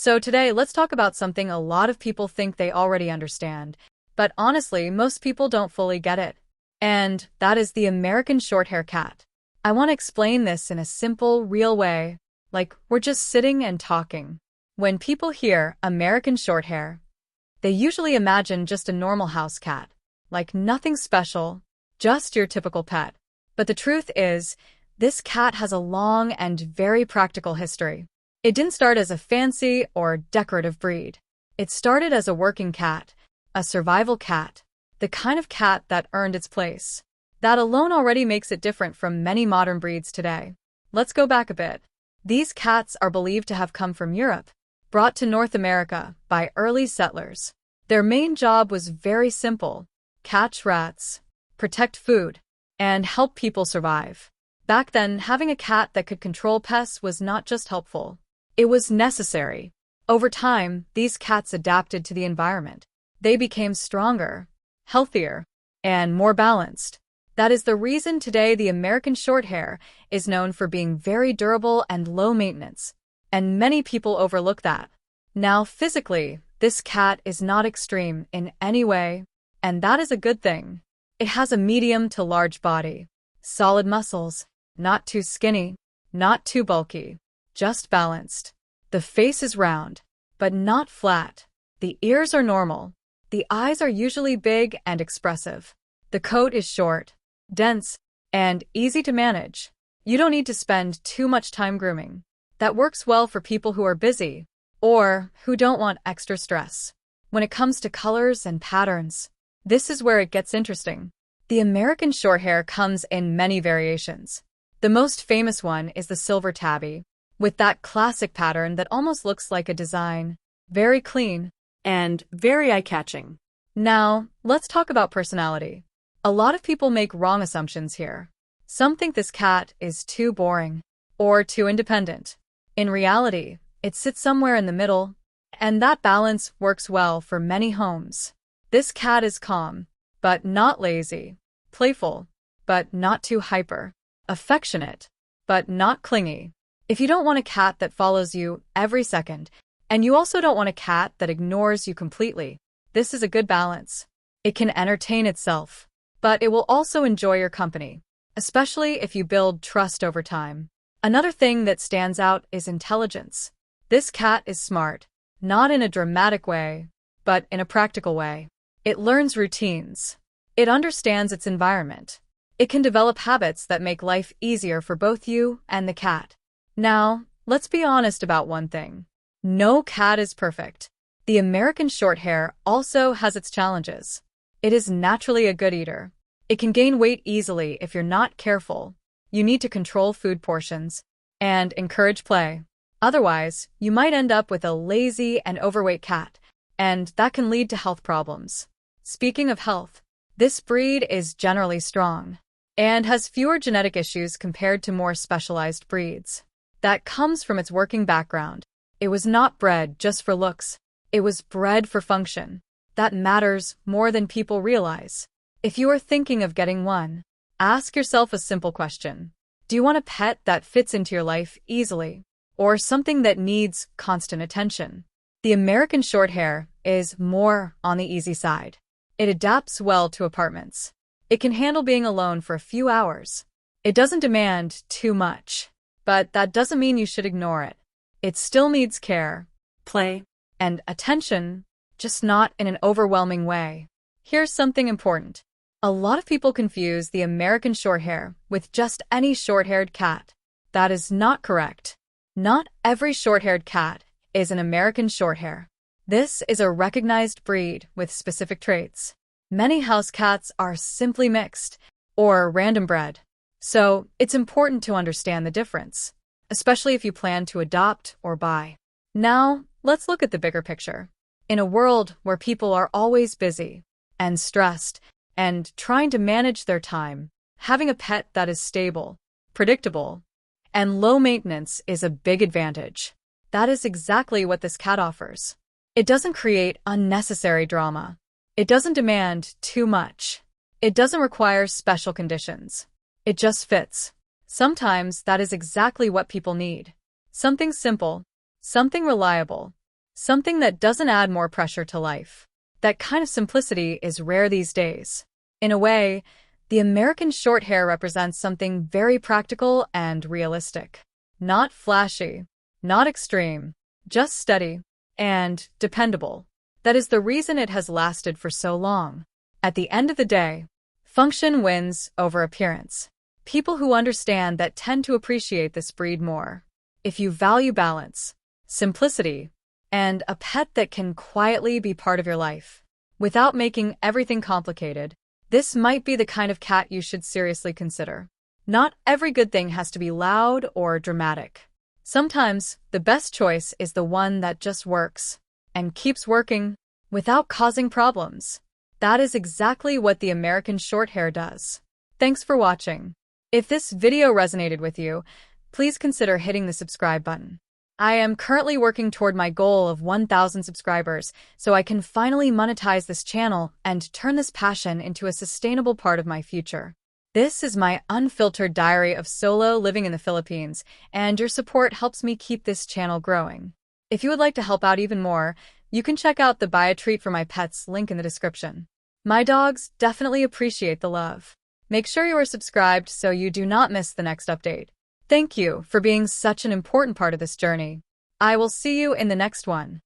So today, let's talk about something a lot of people think they already understand, but honestly, most people don't fully get it. And that is the American Shorthair cat. I want to explain this in a simple, real way, like we're just sitting and talking. When people hear American Shorthair, they usually imagine just a normal house cat, like nothing special, just your typical pet. But the truth is, this cat has a long and very practical history. It didn't start as a fancy or decorative breed. It started as a working cat, a survival cat, the kind of cat that earned its place. That alone already makes it different from many modern breeds today. Let's go back a bit. These cats are believed to have come from Europe, brought to North America by early settlers. Their main job was very simple: catch rats, protect food, and help people survive. Back then, having a cat that could control pests was not just helpful. It was necessary. Over time, these cats adapted to the environment. They became stronger, healthier, and more balanced. That is the reason today the American Shorthair is known for being very durable and low maintenance, and many people overlook that. Now, physically, this cat is not extreme in any way, and that is a good thing. It has a medium to large body, solid muscles, not too skinny, not too bulky, just balanced. The face is round, but not flat. The ears are normal. The eyes are usually big and expressive. The coat is short, dense, and easy to manage. You don't need to spend too much time grooming. That works well for people who are busy or who don't want extra stress. When it comes to colors and patterns, this is where it gets interesting. The American Shorthair comes in many variations. The most famous one is the silver tabby, with that classic pattern that almost looks like a design, very clean, and very eye-catching. Now, let's talk about personality. A lot of people make wrong assumptions here. Some think this cat is too boring or too independent. In reality, it sits somewhere in the middle, and that balance works well for many homes. This cat is calm, but not lazy, playful, but not too hyper, affectionate, but not clingy. If you don't want a cat that follows you every second, and you also don't want a cat that ignores you completely, this is a good balance. It can entertain itself, but it will also enjoy your company, especially if you build trust over time. Another thing that stands out is intelligence. This cat is smart, not in a dramatic way, but in a practical way. It learns routines. It understands its environment. It can develop habits that make life easier for both you and the cat. Now, let's be honest about one thing. No cat is perfect. The American Shorthair also has its challenges. It is naturally a good eater. It can gain weight easily if you're not careful. You need to control food portions and encourage play. Otherwise, you might end up with a lazy and overweight cat, and that can lead to health problems. Speaking of health, this breed is generally strong and has fewer genetic issues compared to more specialized breeds. That comes from its working background. It was not bred just for looks. It was bred for function. That matters more than people realize. If you are thinking of getting one, ask yourself a simple question. Do you want a pet that fits into your life easily, or something that needs constant attention? The American Shorthair is more on the easy side. It adapts well to apartments. It can handle being alone for a few hours. It doesn't demand too much, but that doesn't mean you should ignore it. It still needs care, play, and attention, just not in an overwhelming way. Here's something important. A lot of people confuse the American Shorthair with just any short-haired cat. That is not correct. Not every short-haired cat is an American Shorthair. This is a recognized breed with specific traits. Many house cats are simply mixed or random bred. So, it's important to understand the difference, especially if you plan to adopt or buy. Now, let's look at the bigger picture. In a world where people are always busy and stressed and trying to manage their time, having a pet that is stable, predictable, and low maintenance is a big advantage. That is exactly what this cat offers. It doesn't create unnecessary drama. It doesn't demand too much. It doesn't require special conditions. It just fits. Sometimes that is exactly what people need. Something simple, something reliable, Something that doesn't add more pressure to life. That kind of simplicity is rare these days. In a way, the American Shorthair represents something very practical and realistic. Not flashy, not extreme, just steady and dependable. That is the reason it has lasted for so long. At the end of the day, function wins over appearance. People who understand that tend to appreciate this breed more. If you value balance, simplicity, and a pet that can quietly be part of your life, without making everything complicated, this might be the kind of cat you should seriously consider. Not every good thing has to be loud or dramatic. Sometimes, the best choice is the one that just works, and keeps working, without causing problems. That is exactly what the American Shorthair does. Thanks for watching. If this video resonated with you, please consider hitting the subscribe button. I am currently working toward my goal of 1,000 subscribers, so I can finally monetize this channel and turn this passion into a sustainable part of my future. This is my unfiltered diary of solo living in the Philippines, and your support helps me keep this channel growing. If you would like to help out even more, you can check out the Buy a Treat for My Pets link in the description. My dogs definitely appreciate the love. Make sure you are subscribed so you do not miss the next update. Thank you for being such an important part of this journey. I will see you in the next one.